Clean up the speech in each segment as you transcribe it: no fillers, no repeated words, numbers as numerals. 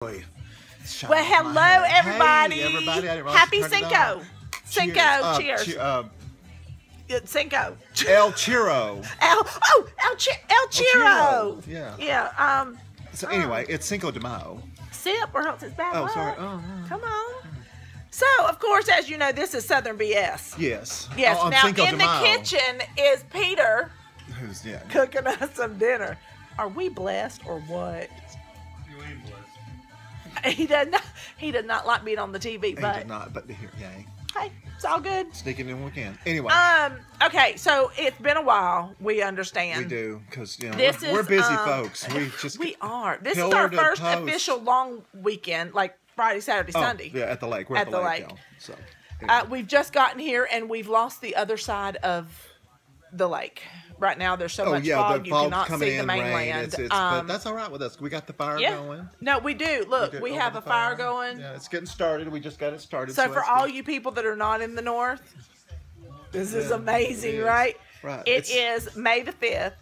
Well, hello, everybody. Hey, everybody. Happy Cinco. Cinco. Cheers. Cinco. El Chiro. El Chiro. Yeah. Yeah. So anyway, it's Cinco de Mayo. Sip or else it's bad luck. Sorry. Oh, come on. So, of course, as you know, this is Southern BS. Yes. Yes. Now, Cinco in the kitchen is Peter who's cooking us some dinner. Are we blessed or what? You ain't blessed. He does not like being on the TV, but he did not. But here, hey, it's all good. Sneaking in when we can. Anyway. Okay, so it's been a while. We understand. We do, because we're busy folks. We are. This is our first official long weekend, like Friday, Saturday, Sunday. Yeah, at the lake. We're at the lake. So anyway. We've just gotten here and we've lost the other side of the lake. Right now, there's so much fog you cannot see the mainland. But that's all right with us. We got the fire going. No, we do. Look, we have a fire going. Yeah, it's getting started. We just got it started. So for all you people that are not in the north, this is amazing, right? Right. It is May the 5th,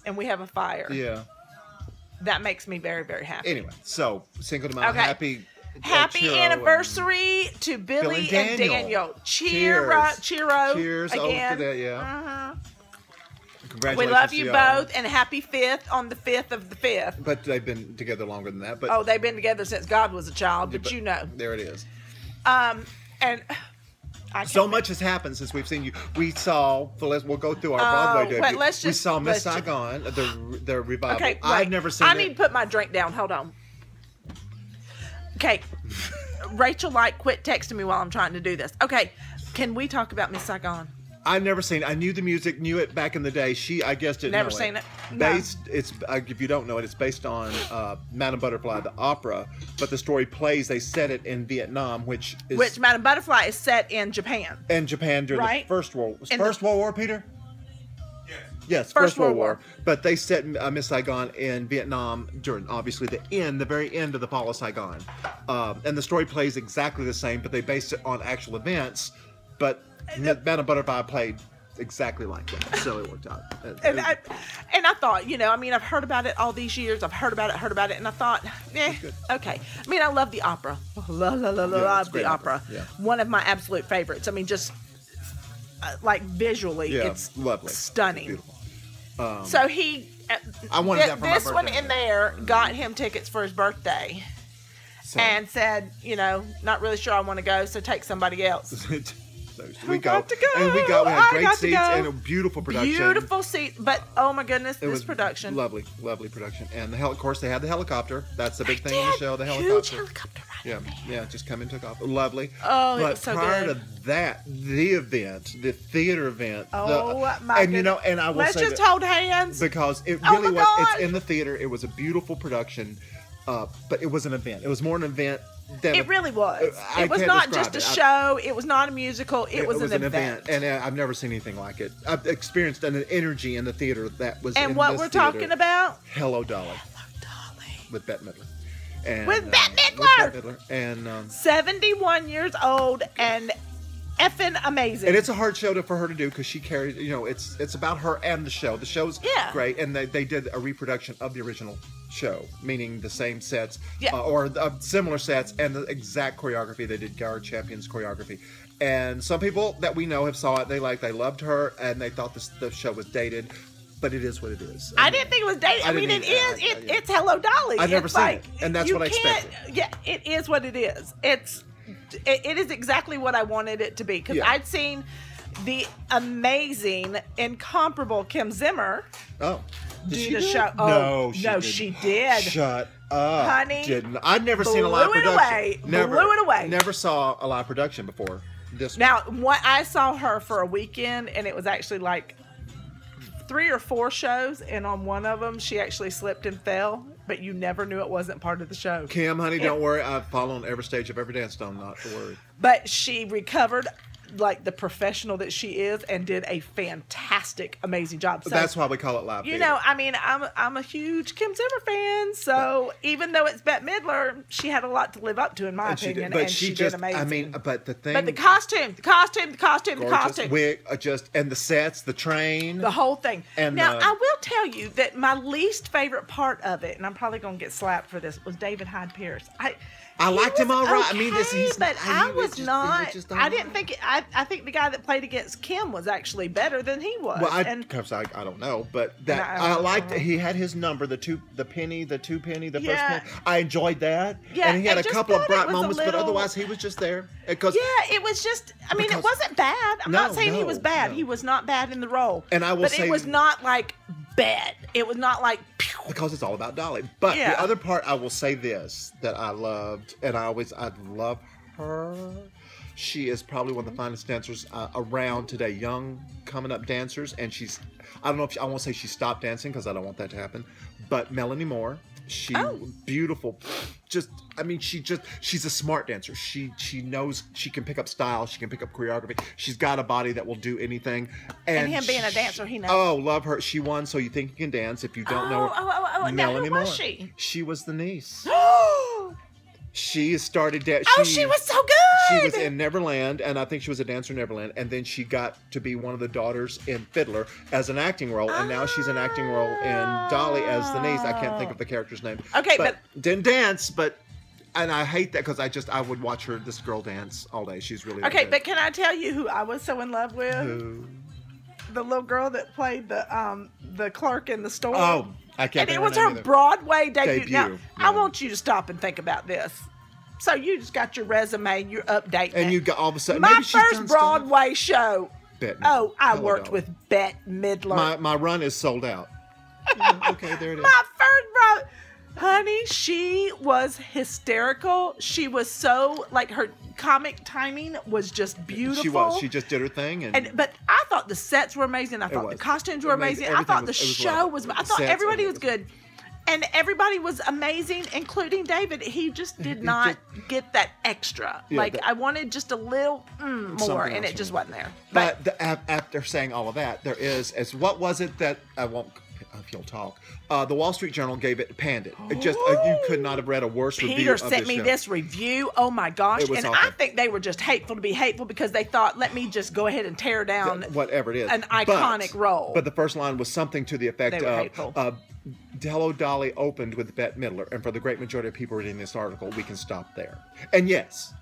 and we have a fire. Yeah. That makes me very, very happy. Anyway, so Cinco de Mayo. Okay. Happy anniversary to Billy and Daniel. Cheers again. To that, yeah. We love you both, and happy 5th on the 5th of the 5th. But they've been together longer than that. But they've been together since God was a child, but you know. There it is. And so much has happened since we've seen you. We saw, we'll go through our Broadway debut. We saw Miss Saigon, the revival. Okay, I've never seen it. I need to put my drink down. Hold on. Okay. Rachel, quit texting me while I'm trying to do this. Okay. Can we talk about Miss Saigon? I've never seen it. I knew the music, knew it back in the day. I guess didn't know it. Never seen it. If you don't know it, it's based on Madame Butterfly, the opera. But the story plays, they set it in Vietnam, which Madame Butterfly is set in Japan. In Japan during the First World War, Peter? Yes, First World War. But they set Miss Saigon in Vietnam during, obviously, the very end of the fall of Saigon. And the story plays exactly the same, but they based it on actual events. But Madame Butterfly played exactly like that, so it worked out. And I thought, I've heard about it all these years. I've heard about it, and I thought, okay. I mean, I love the opera. Love the opera. Yeah. One of my absolute favorites. I mean, just visually, it's lovely, stunning. Beautiful. So I wanted that for my birthday. This one in there got him tickets for his birthday, and said, not really sure I want to go, so take somebody else. We had great seats and a beautiful production. Beautiful seat, but oh my goodness, this production. Lovely production. And of course, they had the helicopter. That's the big thing in the show, the helicopter. Huge helicopter ride. Yeah, just come and took off. Lovely. Oh, but it was so prior good. to that, the theater event. My goodness. And I will Let's say just hold hands. Because it really was. It's in the theater. It was a beautiful production, but it was an event. It was more an event. It really was. It was not just a show. It was not a musical. It was an event. And I've never seen anything like it. I've experienced an energy in the theater that was. And what we're talking about? Hello, Dolly. Hello, Dolly. With Bette Midler. And, with Bette Midler. And 71 years old and effing amazing. And it's a hard show for her to do because she carries. It's about her and the show. The show's great, and they did a reproduction of the original show, meaning the same sets or similar sets and the exact choreography. They did Guard Champion's choreography, and some people that we know have saw it. They loved her, and they thought the show was dated, but it is what it is. I didn't think it was dated. I mean, it is. It's Hello Dolly. I've never seen it, and that's what I expected. Yeah, it is what it is. It is exactly what I wanted it to be because I'd seen the amazing, incomparable Kim Zimmer. Oh. Do the show. No, she did. Shut up, honey. Didn't. I'd never seen a live production. Blew it away. Never saw a live production before. Now, I saw her for a weekend, and it was actually like 3 or 4 shows, and on one of them, she actually slipped and fell, but you never knew it wasn't part of the show. Kim, honey, don't worry. I've followed every stage I've ever danced on. Not to worry. But she recovered like the professional that she is, and did a fantastic, amazing job. So, that's why we call it live theater. I mean, I'm a huge Kim Zimmer fan, so even though it's Bette Midler, she had a lot to live up to, in my opinion, and she did amazing. I mean, but the costume, gorgeous, wig, and the sets, the train, the whole thing. And now, I will tell you that my least favorite part of it, and I'm probably going to get slapped for this, was David Hyde Pierce. I liked him all right. Okay, I mean, I didn't think. I think the guy that played against Kim was actually better than he was. Well, I don't know, but I liked. He had his number, the two penny, the first penny. I enjoyed that. Yeah, and he had a couple of bright moments, but otherwise he was just there. It was just. I mean, it wasn't bad. I'm not saying he was bad. No. He was not bad in the role. And I will say, it was not like bad. It was not like. Because it's all about Dolly. But the other part, I will say this, that I loved, and I love her. She is probably one of the finest dancers around today. Young, coming up dancers. And I don't know if I won't say she stopped dancing because I don't want that to happen. But Melanie Moore, beautiful. She's a smart dancer. She knows she can pick up style. She can pick up choreography. She's got a body that will do anything. And him being a dancer, he knows. Oh, love her. She won So You Think You Can Dance. If you don't know her. Melanie Moore. Was she? She was the niece. She started she was so good. She was in Neverland, and I think she was a dancer in Neverland, and then she got to be one of the daughters in Fiddler as an acting role, and now she's an acting role in Dolly as the niece. I can't think of the character's name. Okay, but didn't dance, and I hate that because I would watch this girl dance all day. She's really okay. good. But can I tell you who I was so in love with? Who? The little girl that played the clerk in the store. Oh, I can't. And it was her Broadway debut. Now, I want you to stop and think about this. So you just got your resume, you're updating and you got all of a sudden. My first Broadway show. I worked Dolly. with Bette Midler. My run is sold out. Okay, there it is. My first honey, she was hysterical. She was so her comic timing was just beautiful. She just did her thing, but I thought the sets were amazing. I thought the costumes were amazing. I thought the show was. I thought everybody was good. And everybody was amazing, including David. He just did not get that extra. I wanted just a little more, and it just wasn't there. But after saying all of that, there is, what was it that, I won't, if you'll talk, the Wall Street Journal panned it. It just, you could not have read a worse review of this show. Peter sent me this review. Oh my gosh. And awful. I think they were just hateful to be hateful because they thought, let me just go ahead and tear down whatever it is. An iconic role. But the first line was something to the effect of, Hello, Dolly opened with Bette Midler, and for the great majority of people reading this article, we can stop there. And yes,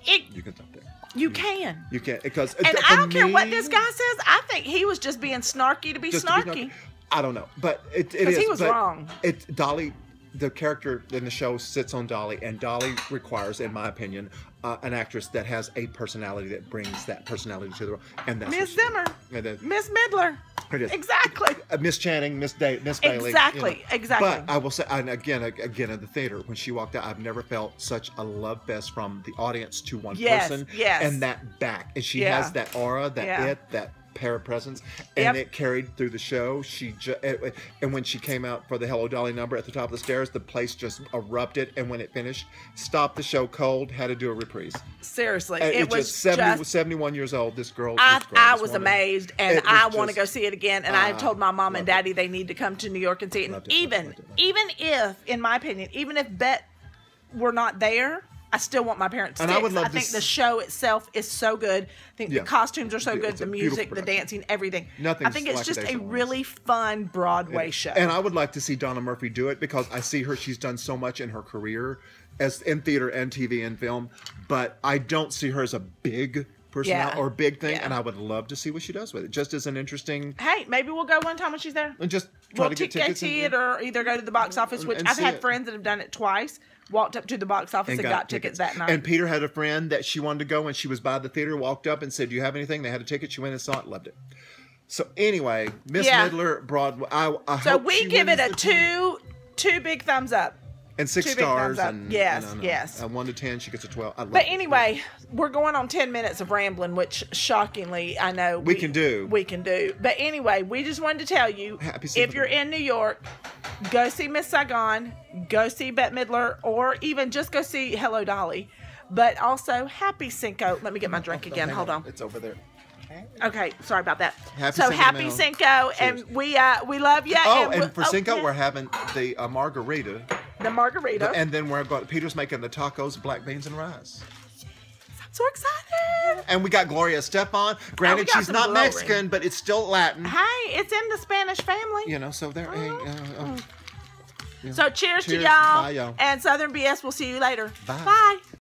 you can stop there. You can. You can, because and I don't care what this guy says. I think he was just being snarky to be snarky. I don't know, but it is. Because he was wrong. Dolly, the character in the show sits on Dolly, and Dolly requires, in my opinion, an actress that has a personality that brings that personality to the role, and that's Miss Zimmer, Miss Midler. It is. Exactly. Miss Channing, Miss Bailey. Exactly. But I will say, and again, in the theater, when she walked out, I've never felt such a love fest from the audience to one person. Yes. And that back. And she has that aura, that parapresence, and it carried through the show. And when she came out for the Hello Dolly number at the top of the stairs, the place just erupted. And when it finished, stopped the show cold, had to do a reprise. Seriously, it was just 71 years old. This girl. I was amazed, and I want to go see it again. And I told my mom and daddy they need to come to New York and see it. And even if, in my opinion, even if Bette were not there, I still want my parents to see it. I think the show itself is so good. I think the costumes are so good, the music, the dancing, everything. I think it's just a really fun Broadway show. And I would like to see Donna Murphy do it because I see her. She's done so much in her career, as in theater and TV and film, but I don't see her as a big personality or big thing, and I would love to see what she does with it. Just as an interesting. Hey, maybe we'll go one time when she's there. And just try to get tickets. See it, or either go to the box office, which I've had friends that have done it twice. Walked up to the box office and got tickets that night. And Peter had a friend that she wanted to go when she was by the theater, walked up and said, "Do you have anything?" They had a ticket. She went and saw it, loved it. So anyway, Miss Midler, Broadway. I so we give it a two big thumbs up. And 6 stars. And, yes. 1 to 10, she gets a 12. But anyway, we're going on 10 minutes of rambling, which shockingly, I know we can do. But anyway, we just wanted to tell you, if you're in New York, go see Miss Saigon, go see Bette Midler, or even just go see Hello Dolly. But also, happy Cinco. Let me get my drink again. Hold on. It's over there. Okay, sorry about that. Happy Cinco, and we love you. Oh, and for Cinco, we're having the margarita. The margarita. And then Peter's making the tacos, black beans, and rice. I'm so excited. And we got Gloria Estefan. Granted, she's not Mexican, but it's still Latin. Hey, it's in the Spanish family. You know, so there. So cheers to y'all. Bye, y'all. And Southern BS, we'll see you later. Bye. Bye.